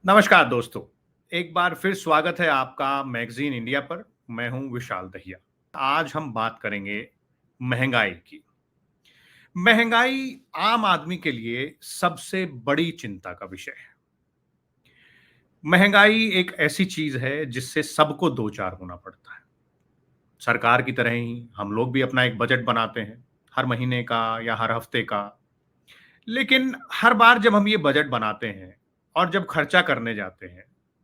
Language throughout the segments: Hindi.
नमस्कार दोस्तों, एक बार फिर स्वागत है आपका मैगज़ीन इंडिया पर। मैं हूं विशाल दहिया। आज हम बात करेंगे महँगाई की। महँगाई आम आदमी के लिए सबसे बड़ी चिंता का विषय है। महँगाई एक ऐसी चीज़ है जिससे सबको दो-चार होना पड़ता है। सरकार की तरह ही हम लोग भी अपना एक बजट बनाते हैं, हर महीने का या हर हफ्ते का। लेकिन हर बार जब हम ये बजट बनाते हैं और जब खर्चा करने जाते हैं,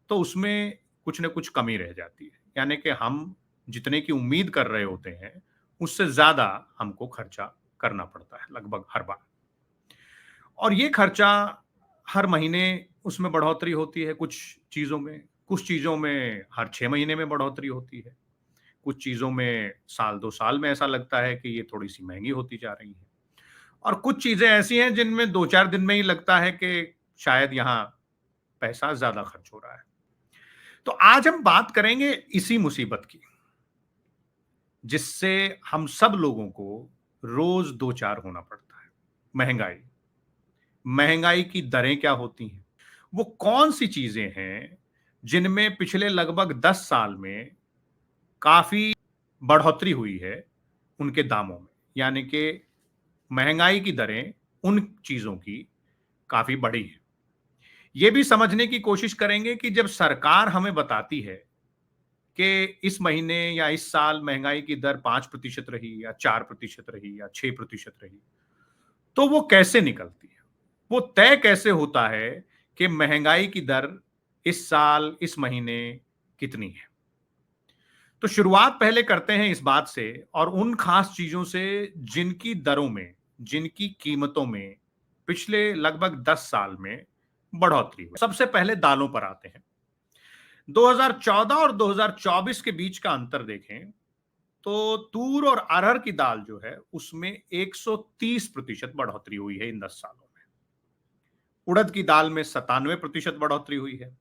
तो उसमें कुछ न कुछ कमी रह जाती है। यानी कि हम जितने की उम्मीद कर रहे होते हैं, उससे ज़्यादा हमको खर्चा करना पड़ता है लगभग हर बार। और ये खर्चा हर महीने उसमें बढ़ोतरी होती है कुछ चीज़ों में हर 6 महीने में बढ़ोतरी होती है। कुछ चीज़ों में साल 2 साल में ऐसा लगता है कि ये थोड़ी-सी महँगी होती जा रही है। और कुछ चीज़ें ऐसी हैं जिनमें 2-4 दिन में ही लगता है कि शायद यहाँ पैसा ज़्यादा खर्च हो रहा है। तो आज हम बात करेंगे इसी मुसीबत की, जिससे हम सब लोगों को रोज़ दो-चार होना पड़ता है। महँगाई। महँगाई की दरें क्या होती हैं? वो कौन-सी चीज़ें हैं, जिनमें पिछले लगभग 10 साल में काफ़ी बढ़ोतरी हुई है उनके दामों में? यानी कि महँगाई की दरें उन चीज़ों की काफ़ी बढ़ी हैं। ये भी समझने की कोशिश करेंगे कि जब सरकार हमें बताती है कि इस महीने या इस साल महँगाई की दर 5% रही या 4% रही या 6% रही, तो वो कैसे निकलती है? वो तय कैसे होता है कि महँगाई की दर इस साल, इस महीने कितनी है? तो शुरुआत पहले करते हैं इस बात से और उन खास चीज़ों से जिनकी दरों में, जिनकी कीमतों में पिछले लगभग 10 साल में बढ़ोतरी हुई। सबसे पहले दालों पर आते हैं। 2014 और 2024 के बीच का अंतर देखें, तो तूर और अरहर की दाल जो है, उसमें 130% बढ़ोतरी हुई है इन 10 सालों में। उड़द की दाल में 97% बढ़ोतरी हुई है।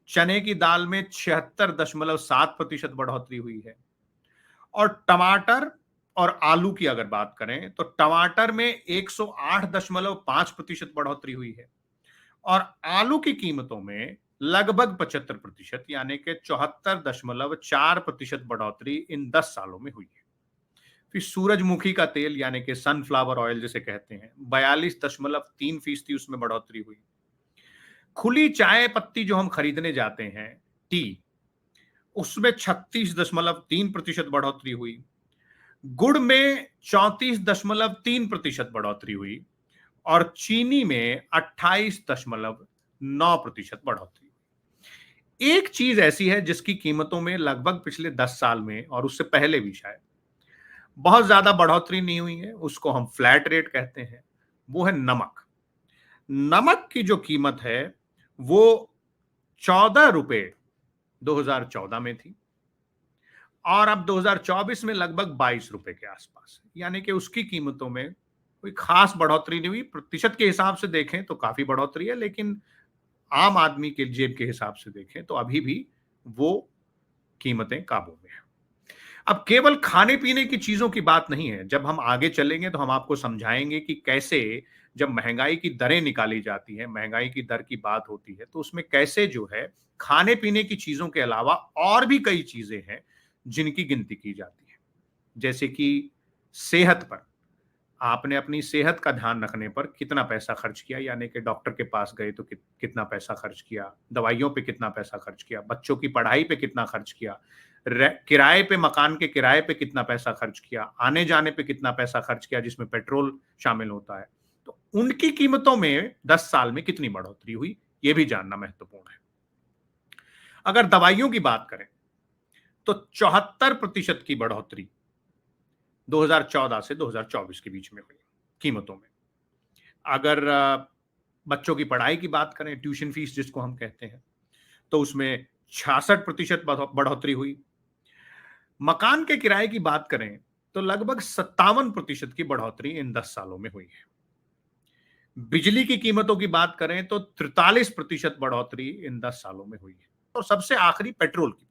चने की दाल में 76.7% बढ़ोतरी हुई है। और टमाटर और आलू की अगर बात करें, तो टमाटर में 108.5% बढ़ोतरी हुई है। और आलू की कीमतों में लगभग 75% यानी कि 74.4% बढ़ोतरी इन 10 सालों में हुई है। फिर सूरजमुखी का तेल यानी कि सनफ्लावर ऑयल जिसे कहते हैं, 42.3% उसमें बढ़ोतरी हुई। खुली चाय पत्ती जो हम खरीदने जाते हैं, टी, उसमें 36.3% बढ़ोतरी हुई। गुड़ में 34.3% बढ़ोतरी हुई और चीनी में 28.9% बढ़ोतरी हुई। एक चीज ऐसी है जिसकी कीमतों में लगभग पिछले 10 साल में और उससे पहले भी शायद बहुत ज्यादा बढ़ोतरी नहीं हुई है, उसको हम फ्लैट रेट कहते हैं। वो है नमक। नमक की जो कीमत है वो 14 रुपए 2014 में थी और अब 2024 में लगभग 22 रुपए के आसपास है। यानी कि उसकी कीमतों में कोई खास बढ़ोतरी नहीं हुई। प्रतिशत के हिसाब से देखें तो काफी बढ़ोतरी है, लेकिन आम आदमी के जेब के हिसाब से देखें तो अभी भी वो कीमतें काबू में है। अब केवल खाने-पीने की चीज़ों की बात नहीं है। जब हम आगे चलेंगे तो हम आपको समझाएँगे कि कैसे जब महँगाई की दरें निकाली जाती हैं, महँगाई की दर की बात होती है, तो उसमें कैसे जो है खाने-पीने की चीज़ों के अलावा और भी कई चीज़ें हैं, जिनकी गिनती की जाती है। जैसे कि सेहत पर, आपने अपनी सेहत का ध्यान रखने पर कितना पैसा खर्च किया, यानी कि डॉक्टर के पास गए तो कितना पैसा खर्च किया, दवाइयों पे कितना पैसा खर्च किया, बच्चों की पढ़ाई पे कितना खर्च किया, किराए पे, मकान के किराए पे कितना पैसा खर्च किया, आने जाने पे कितना पैसा खर्च किया जिसमें पेट्रोल शामिल होता है। तो उनकी कीमतों में 10 साल में कितनी बढ़ोतरी हुई, ये भी जानना महत्वपूर्ण है। अगर दवाइयों की बात करें तो 74% की बढ़ोतरी 2014 से 2024 के बीच में हुई कीमतों में। अगर बच्चों की पढ़ाई की बात करें, ट्यूशन फीस जिसको हम कहते हैं, तो उसमें 66% बढ़ोतरी हुई। मकान के किराए की बात करें तो लगभग 57% की बढ़ोतरी इन 10 सालों में हुई है। बिजली की कीमतों की बात करें तो 43% बढ़ोतरी इन 10 सालों में हुई है। और सबसे आखिरी पेट्रोल की।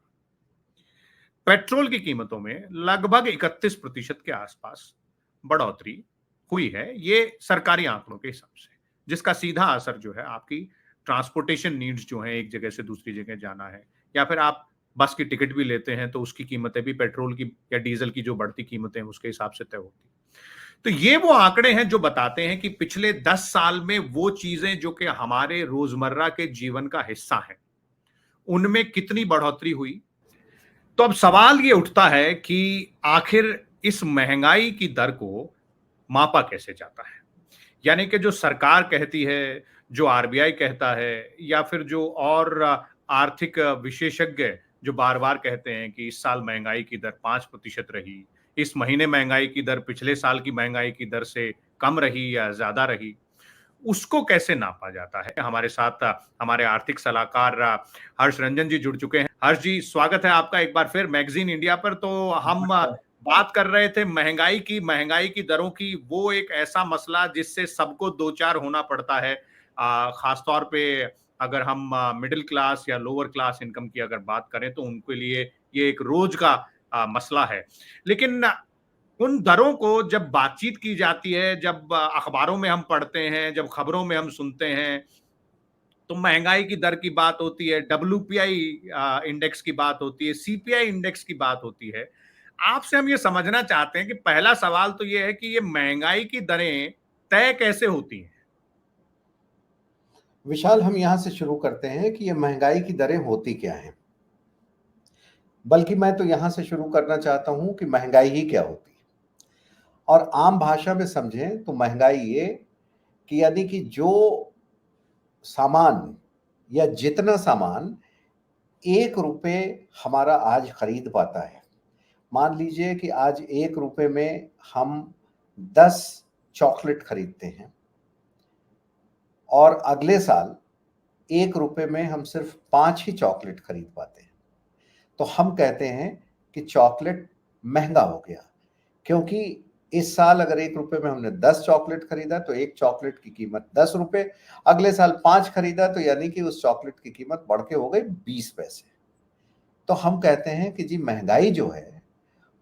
पेट्रोल की कीमतों में लगभग 31% के आसपास बढ़ोतरी हुई है, ये सरकारी आंकड़ों के हिसाब से, जिसका सीधा असर जो है आपकी ट्रांसपोर्टेशन नीड्स जो हैं एक जगह से दूसरी जगह जाना है, या फिर आप बस की टिकट भी लेते हैं तो उसकी कीमतें भी पेट्रोल की या डीजल की जो बढ़ती कीमतें हैं उसके हिसाब से तय होती हैं। तो ये वो आंकड़े हैं जो बताते हैं कि पिछले 10 साल में वो चीजें जो कि हमारे रोजमर्रा के जीवन का हिस्सा है, उनमें कितनी बढ़ोतरी हुई। तो अब सवाल ये उठता है कि आखिर इस महंगाई की दर को मापा कैसे जाता है? यानी कि जो सरकार कहती है, जो आरबीआई कहता है, या फिर जो और आर्थिक विशेषज्ञ जो बार-बार कहते हैं कि इस साल महँगाई की दर 5% रही, इस महीने महँगाई की दर पिछले साल की महँगाई की दर से कम रही या ज़्यादा रही, उसको कैसे नापा जाता है? हमारे साथ हमारे आर्थिक सलाहकार हर्ष रंजन जी जुड़ चुके हैं। हर्ष जी, स्वागत है आपका एक बार फिर मैगज़ीन इंडिया पर। तो हम बात कर रहे थे महँगाई की दरों की, वो एक ऐसा मसला जिससे सबको दो चार होना पड़ता है। ख़ास तौर पे अगर हम मिडल क्लास या लोअर क्लास इनकम की अगर बात करें तो उनके लिए ये एक रोज़ का मसला है। लेकिन उन दरों को जब बातचीत की जाती है, जब अखबारों में हम पढ़ते हैं, जब खबरों में हम सुनते हैं, तो महँगाई की दर की बात होती है, डब्ल्यूपीआई इंडेक्स की बात होती है, सीपीआई इंडेक्स की बात होती है। आपसे हम ये समझना चाहते हैं कि पहला सवाल तो ये है कि ये महँगाई की दरें तय कैसे होती हैं? विशाल, हम यहाँ से शुरू करते हैं कि ये महंगाई की दरें होती क्या हैं। बल्कि मैं तो यहाँ से शुरू करना चाहता हूँ कि महंगाई ही क्या होती है। और आम भाषा में समझें तो महंगाई ये कि यानी कि जो सामान या जितना सामान 1 रुपए हमारा आज खरीद पाता है। मान लीजिए कि आज 1 रुपए में हम 10 चॉकलेट खरीदते हैं और अगले साल 1 रुपए में हम सिर्फ 5 ही चॉकलेट खरीद पाते हैं। तो हम कहते हैं कि चॉकलेट महंगा हो गया, क्योंकि इस साल अगर 1 रुपए में हमने 10 चॉकलेट खरीदा तो एक चॉकलेट की कीमत 10 रुपए, अगले साल 5 खरीदा तो यानी कि उस चॉकलेट की कीमत बढ़ के हो गई 20 पैसे। तो हम कहते हैं कि जी महंगाई जो है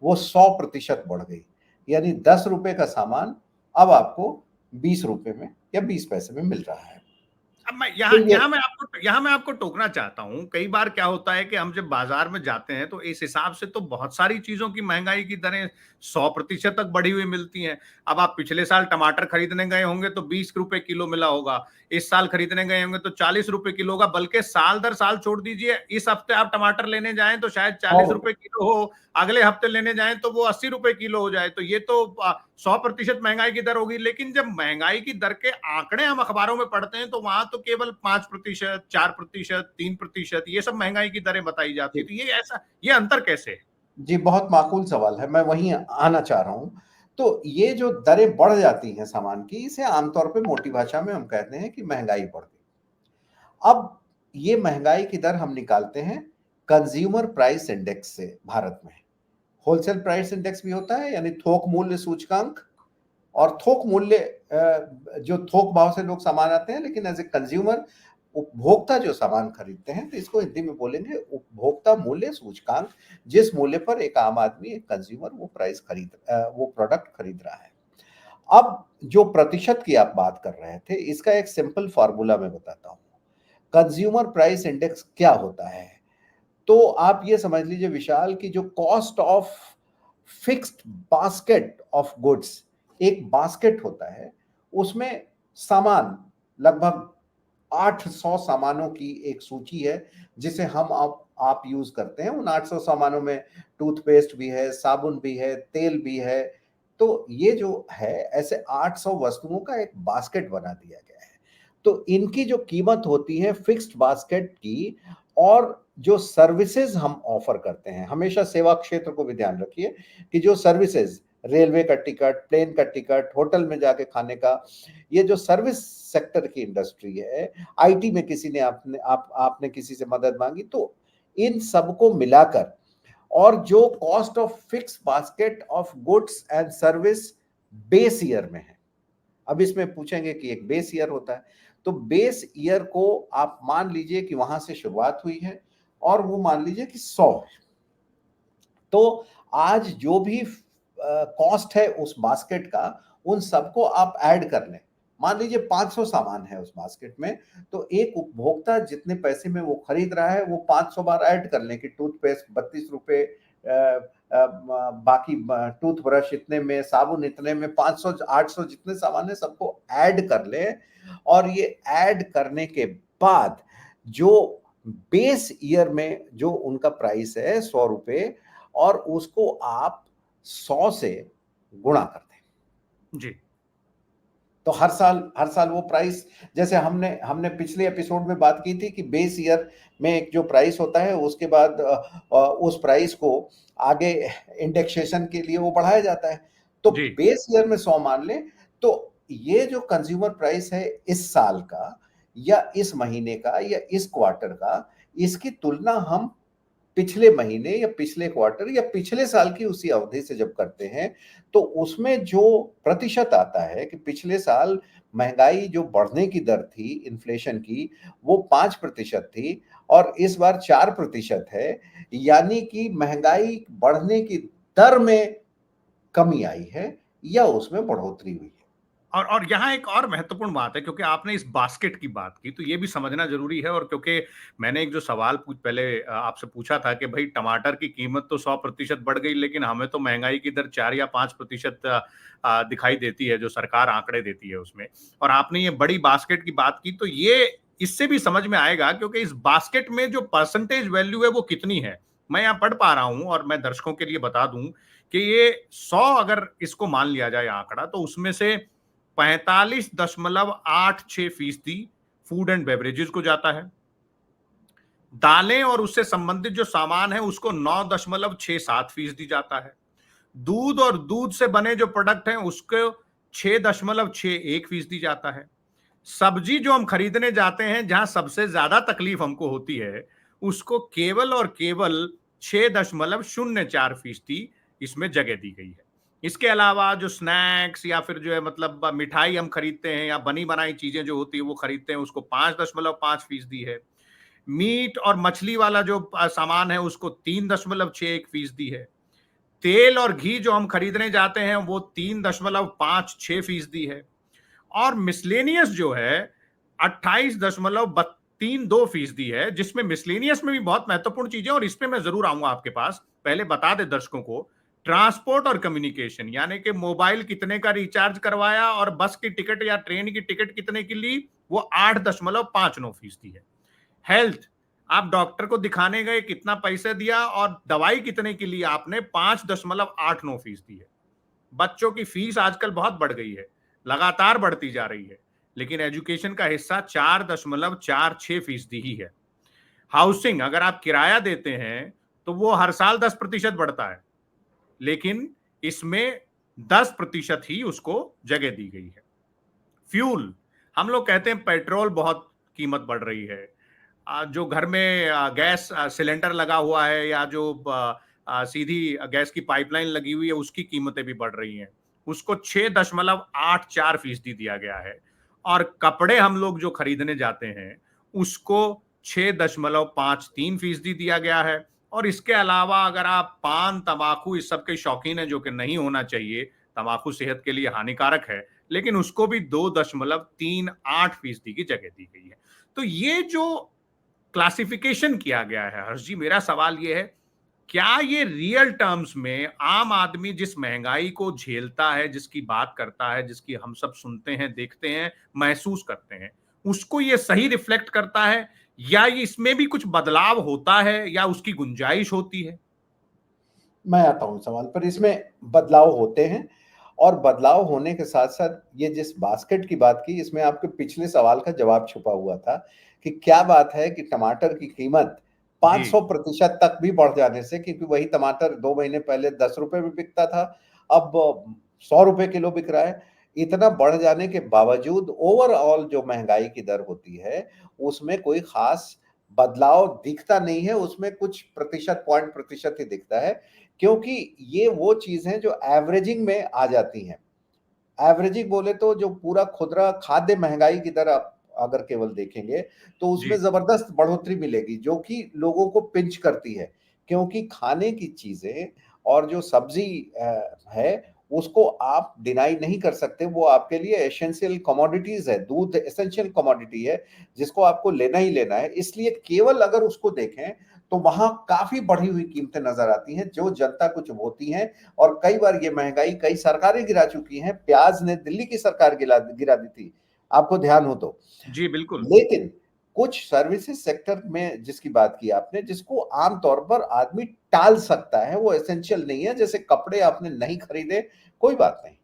वो 100% बढ़ गई, यानी 10 रुपए का सामान अब आपको 20 रुपए में या 20 पैसे में मिल रहा है। अब मैं तो यहाँ ये यहाँ मैं आपको टोकना चाहता हूँ। कई बार क्या होता है कि हम जब बाज़ार में जाते हैं, तो इस हिसाब से तो बहुत सारी चीज़ों की महँगाई की दरें 100% तक बढ़ी हुई मिलती हैं। अब आप पिछले साल टमाटर खरीदने गए होंगे तो ₹20 किलो मिला होगा। इस साल खरीदने गए होंगे तो ₹40 किलो होगा, बल्कि साल दर साल छोड़ दीजिए। इस हफ्ते आप टमाटर लेने जाएँ तो शायद ₹40 किलो हो, अगले हफ्ते लेने जाएँ तो वो ₹80 किलो हो जाए। तो ये तो 100% महँगाई की दर होगी। लेकिन जब महँगाई की दर के आंकड़े हम अखबारों में पढ़ते हैं तो वहाँ तो केवल 5%, 4%, 3% ये सब महँगाई की दरें बताई जाती है। जी, तो ये अंतर कैसे है? जी, बहुत माकूल सवाल है, मैं वहीं आना चाह रहा हूँ। तो ये जो दरें बढ़ जाती हैं सामान की, इसे आमतौर पे मोटी भाषा में हम कहते हैं कि महँगाई बढ़ गई। अब ये महँगाई की दर हम निकालते हैं कंज़्यूमर प्राइस इंडेक्स से भारत में। होलसेल प्राइस इंडेक्स भी होता है, यानी थोक मूल्य सूचकांक। और थोक मूल्य जो थोक भाव से लोग सामान आते हैं, लेकिन एज ए कंज्यूमर उपभोक्ता जो सामान खरीदते हैं, तो इसको हिंदी में बोलेंगे उपभोक्ता मूल्य सूचकांक। जिस मूल्य पर एक आम आदमी, एक कंज्यूमर वो प्रोडक्ट खरीद रहा है। अब जो प्रतिशत की आप बात कर रहे थे, इसका एक सिंपल फार्मूला मैं बताता हूँ। कंज्यूमर प्राइस इंडेक्स क्या होता है? तो आप ये समझ लीजिए विशाल की जो cost of fixed basket of goods, एक बास्केट होता है, उसमें सामान लगभग 800 सामानों की एक सूची है जिसे हम आप यूज करते हैं। उन 800 सामानों में टूथपेस्ट भी है, साबुन भी है, तेल भी है। तो ये जो है, ऐसे 800 वस्तुओं का एक बास्केट बना दिया गया है। तो इनकी जो कीमत होती है फिक्स्ड बास्केट की, और जो सर्विसेज हम ऑफर करते हैं, हमेशा सेवा क्षेत्र को भी ध्यान रखिए कि जो सर्विसेज, रेलवे का टिकट, प्लेन का टिकट, होटल में जाके खाने का, ये जो सर्विस सेक्टर की इंडस्ट्री है, आईटी में किसी ने आपने किसी से मदद मांगी, तो इन सबको मिलाकर, और जो cost of fix basket of goods and service base year में है। अब इसमें पूछेंगे कि एक बेस ईयर होता है, तो बेस ईयर को आप मान लीजिए कि वहां से शुरुआत हुई है और वो मान लीजिए कि 100 है। तो आज जो भी कॉस्ट है उस बास्केट का, उन सबको आप ऐड कर लें, मान लीजिए 500 सामान है उस बास्केट में, तो एक उपभोक्ता जितने पैसे में वो खरीद रहा है, वो 500 बार ऐड कर लें कि टूथपेस्ट ₹32, बाकी टूथब्रश इतने में, साबुन इतने में, 500 800 जितने सामान है सबको ऐड कर लें, और ये ऐड करने के बाद जो बेस ईयर में जो उनका प्राइस है ₹100, और उसको आप 100 से गुणा कर दें। जी। तो हर साल वो प्राइस, जैसे हमने हमने पिछले एपिसोड में बात की थी कि बेस ईयर में एक जो प्राइस होता है, उसके बाद उस प्राइस को आगे इंडेक्सेशन के लिए वो बढ़ाया जाता है। तो जी। बेस ईयर में 100 मान लें, तो ये जो कंज्यूमर प्राइस है इस साल का, या इस महीने का, या इस क्वार्टर का, इसकी तुलना हम पिछले महीने या पिछले क्वार्टर या पिछले साल की उसी अवधि से जब करते हैं, तो उसमें जो प्रतिशत आता है कि पिछले साल महंगाई जो बढ़ने की दर थी, इन्फ्लेशन की, वो 5% थी, और इस बार 4% है, यानी कि महंगाई बढ़ने की दर में कमी आई है, या उसमें बढ़ोतरी हुई है। और यहाँ एक और महत्वपूर्ण बात है, क्योंकि आपने इस बास्केट की बात की, तो ये भी समझना ज़रूरी है। और क्योंकि मैंने एक जो सवाल पहले आपसे पूछा था कि भई टमाटर की कीमत तो 100% बढ़ गई, लेकिन हमें तो महँगाई की दर 4 या 5% दिखाई देती है, जो सरकार आंकड़े देती है उसमें। और आपने ये बड़ी बास्केट की बात की, तो ये इससे भी समझ में आएगा, क्योंकि इस बास्केट में जो परसेंटेज वैल्यू है वो कितनी है। मैं यहाँ पढ़ पा रहा हूँ, और मैं दर्शकों के लिए बता दूँ कि ये 100 अगर इसको मान लिया जाए आंकड़ा, तो उसमें से 45.86% फूड एंड बेवरेजेस को जाता है। दालें और उससे संबंधित जो सामान है उसको 9.67% जाता है। दूध और दूध से बने जो प्रोडक्ट हैं उसको 6.61% जाता है। सब्जी जो हम खरीदने जाते हैं, जहां सबसे ज्यादा तकलीफ हमको होती है, उसको केवल और केवल 6.04% इसमें जगह दी गई है। इसके अलावा जो स्नैक्स या फिर जो है मतलब मिठाई हम खरीदते हैं, या बनी बनाई चीजें जो होती है वो खरीदते हैं, उसको 5.5% है। मीट और मछली वाला जो सामान है उसको 3.61% है। तेल और घी जो हम खरीदने जाते हैं वो 3.56% है। और मिसलेनियस जो है 28.32% है, जिसमें मिसलेनियस में भी बहुत महत्वपूर्ण चीजें, और इसमें मैं जरूर आऊंगा आपके पास। पहले बता दे दर्शकों को, ट्रांसपोर्ट और कम्युनिकेशन, यानी कि मोबाइल कितने का रिचार्ज करवाया और बस की टिकट या ट्रेन की टिकट कितने की ली, वो 8.59% है। हेल्थ, आप डॉक्टर को दिखाने गए, कितना पैसे दिया, और दवाई कितने की ली आपने, 5.89% है। बच्चों की फीस आजकल बहुत बढ़ गई है, लगातार बढ़ती जा रही है, लेकिन एजुकेशन का हिस्सा 4.46% ही है। हाउसिंग, अगर आप किराया देते हैं तो वो हर साल 10% बढ़ता है, लेकिन इसमें 10% ही उसको जगह दी गई है। फ्यूल, हम लोग कहते हैं पेट्रोल बहुत कीमत बढ़ रही है। जो घर में गैस सिलेंडर लगा हुआ है, या जो सीधी गैस की पाइपलाइन लगी हुई है, उसकी कीमतें भी बढ़ रही हैं। उसको 6.84% दिया गया है। और कपड़े हम लोग जो खरीदने जाते हैं उसको 6.53% दिया गया है। और इसके अलावा अगर आप पान तंबाकू इस सब के शौकीन हैं, जो कि नहीं होना चाहिए, तंबाकू सेहत के लिए हानिकारक है, लेकिन उसको भी 2.38% की जगह दी गई है। तो ये जो क्लासिफिकेशन किया गया है, हर्ष जी, मेरा सवाल ये है, क्या ये रियल टर्म्स में आम आदमी जिस महंगाई को झेलता है, जिसकी बात करता है, जिसकी हम सब सुनते हैं, देखते हैं, महसूस करते हैं, उसको ये सही रिफ्लेक्ट करता है, या ये इसमें भी कुछ बदलाव होता है, या उसकी गुंजाइश होती है? मैं आता हूँ सवाल पर। इसमें बदलाव होते हैं, और बदलाव होने के साथ-साथ ये जिस बास्केट की बात की, इसमें आपके पिछले सवाल का जवाब छुपा हुआ था कि क्या बात है कि टमाटर की कीमत जी। 500% तक भी बढ़ जाने से, क्योंकि वही टमाटर 2 महीने पहले ₹10 में बिकता था, अब ₹100 किलो बिक रहा है। इतना बढ़ जाने के बावजूद ओवरऑल जो महँगाई की दर होती है, उसमें कोई ख़ास बदलाव दिखता नहीं है, उसमें कुछ प्रतिशत, पॉइंट प्रतिशत ही दिखता है, क्योंकि ये वो चीज़ हैं जो एवरेजिंग में आ जाती हैं। एवरेजिंग बोले तो जो पूरा खुदरा खाद्य महँगाई की दर आप अगर केवल देखेंगे, तो उसमें जी। ज़बरदस्त बढ़ोतरी मिलेगी, जो कि लोगों को पिंच करती है। क्योंकि खाने की चीज़ें और जो सब्ज़ी है, उसको आप डिनाई नहीं कर सकते, वो आपके लिए एसेंशियल कमोडिटीज है, दूध एसेंशियल कमोडिटी है जिसको आपको लेना ही लेना है। इसलिए केवल अगर उसको देखें तो वहां काफी बढ़ी हुई कीमतें नजर आती हैं जो जनता को चुभोती हैं। और कई बार ये महंगाई कई सरकारें गिरा चुकी हैं, प्याज ने दिल्ली की सरकार गिरा दी थी, आपको ध्यान हो तो। जी बिल्कुल। लेकिन कुछ सर्विसेज सेक्टर में जिसकी बात की आपने, जिसको आमतौर पर आदमी टाल सकता है, वो एसेंशियल नहीं है। जैसे कपड़े आपने नहीं खरीदे, कोई बात नहीं,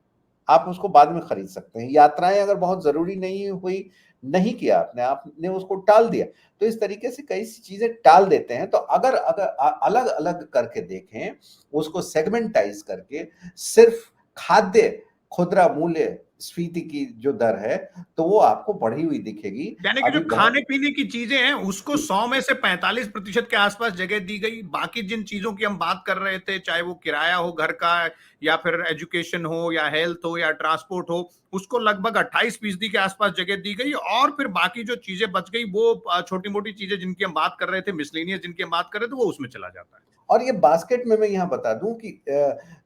आप उसको बाद में खरीद सकते हैं। यात्राएं अगर बहुत जरूरी नहीं हुई, नहीं किया आपने, आपने उसको टाल दिया, तो इस तरीके से कई चीजें टाल देते हैं। तो अगर अगर अलग अलग करके देखें, उसको सेगमेंटाइज करके, सिर्फ खाद्य खुदरा मूल्य स्फीति की जो दर है, तो वो आपको बढ़ी हुई दिखेगी। यानी कि जो अभी बहुत खाने पीने की चीजें हैं उसको 100 में से 45% के आसपास जगह दी गई। बाकी जिन चीजों की हम बात कर रहे थे, चाहे वो किराया हो घर का, या फिर एजुकेशन हो, या हेल्थ हो, या ट्रांसपोर्ट हो, उसको लगभग 28% के आसपास जगह दी गई। और फिर बाकी जो चीजें बच गई वो छोटी मोटी चीजें जिनकी हम बात कर रहे थे, मिसलेनियस जिनकी हम बात कर रहे थे, वो उसमें चला जाता है। और ये बास्केट में मैं यहाँ बता दूं कि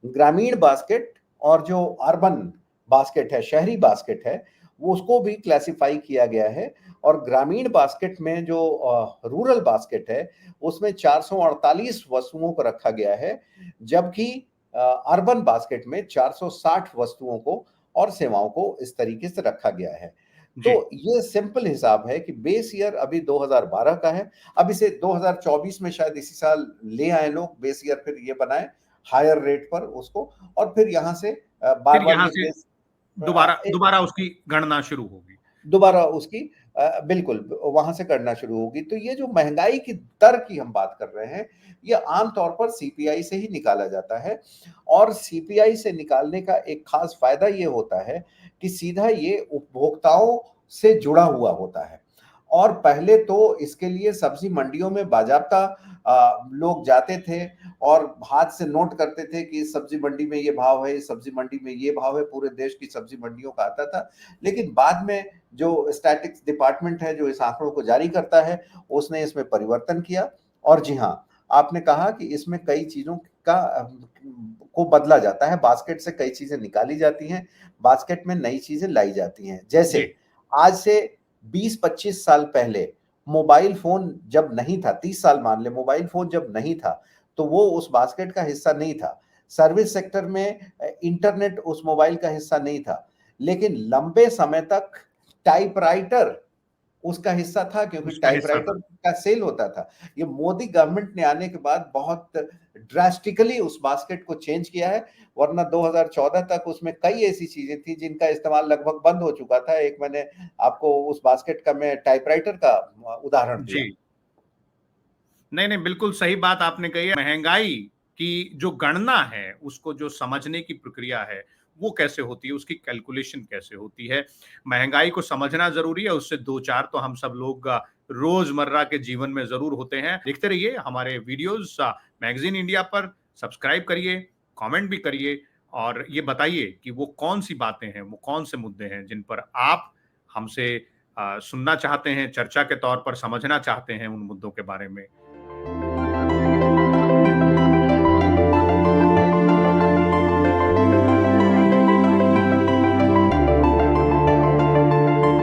ग्रामीण बास्केट और जो अर्बन बास्केट है, शहरी बास्केट है, वो उसको भी क्लासिफाई किया गया है। और ग्रामीण बास्केट में जो रूरल बास्केट है, उसमें 448 वस्तुओं को रखा गया है, जबकि अर्बन बास्केट में 460 वस्तुओं को और सेवाओं को इस तरीके से रखा गया है। तो जी ये सिंपल हिसाब है कि बेस ईयर अभी 2012 का है। अब इसे 2024 में शायद इसी साल ले आए लोग, बेस ईयर फिर ये बनाए हायर रेट पर उसको, और फिर यहाँ से बार फिर बार यहां ये से बेस दोबारा दोबारा उसकी गणना शुरू होगी। दोबारा उसकी बिल्कुल वहां से करना शुरू होगी। तो ये जो महंगाई की दर की हम बात कर रहे हैं, ये आमतौर पर सीपीआई से ही निकाला जाता है। और सीपीआई से निकालने का एक खास फायदा ये होता है कि सीधा ये उपभोक्ताओं से जुड़ा हुआ होता है। और पहले तो इसके लिए सब्जी मंडियों में बाजाबता लोग जाते थे और हाथ से नोट करते थे कि इस सब्जी मंडी में ये भाव है, इस सब्जी मंडी में ये भाव है, पूरे देश की सब्जी मंडियों का आता था। लेकिन बाद में जो स्टैटिक्स डिपार्टमेंट है जो इस आंकड़ों को जारी करता है, उसने इसमें परिवर्तन किया। और जी हाँ, आपने कहा कि इसमें कई चीजों का को बदला जाता है, बास्केट से कई चीजें निकाली जाती हैं, बास्केट में नई चीजें लाई जाती हैं। जैसे जी आज से 20-25 साल पहले मोबाइल फोन जब नहीं था, 30 साल मान ले, मोबाइल फोन जब नहीं था, तो वो उस बास्केट का हिस्सा नहीं था। सर्विस सेक्टर में इंटरनेट उस मोबाइल का हिस्सा नहीं था। लेकिन लंबे समय तक टाइपराइटर उसका हिस्सा था, क्योंकि उसका हिस्सा था। टाइपराइटर का सेल होता था। ये मोदी गवर्नमेंट ने आने के बाद बहुत ड्रास्टिकली उस बास्केट को चेंज किया है, वरना 2014 तक उसमें कई ऐसी चीजें थी जिनका इस्तेमाल लगभग बंद हो चुका था। एक मैंने आपको उस बास्केट का मैं टाइपराइटर का उदाहरण जी दिया। नहीं नहीं, बिल्कुल सही बात आपने कही है। महंगाई की जो गणना है, उसको जो समझने की प्रक्रिया है, वो कैसे होती है, उसकी कैलकुलेशन कैसे होती है, महंगाई को समझना जरूरी है। उससे दो चार तो हम सब लोग रोजमर्रा के जीवन में जरूर होते हैं। देखते रहिए हमारे वीडियोस मैगजीन इंडिया पर, सब्सक्राइब करिए, कमेंट भी करिए, और ये बताइए कि वो कौन सी बातें हैं, वो कौन से मुद्दे हैं जिन पर आप हमसे सुनना चाहते हैं, चर्चा के तौर पर समझना चाहते हैं उन मुद्दों के बारे में।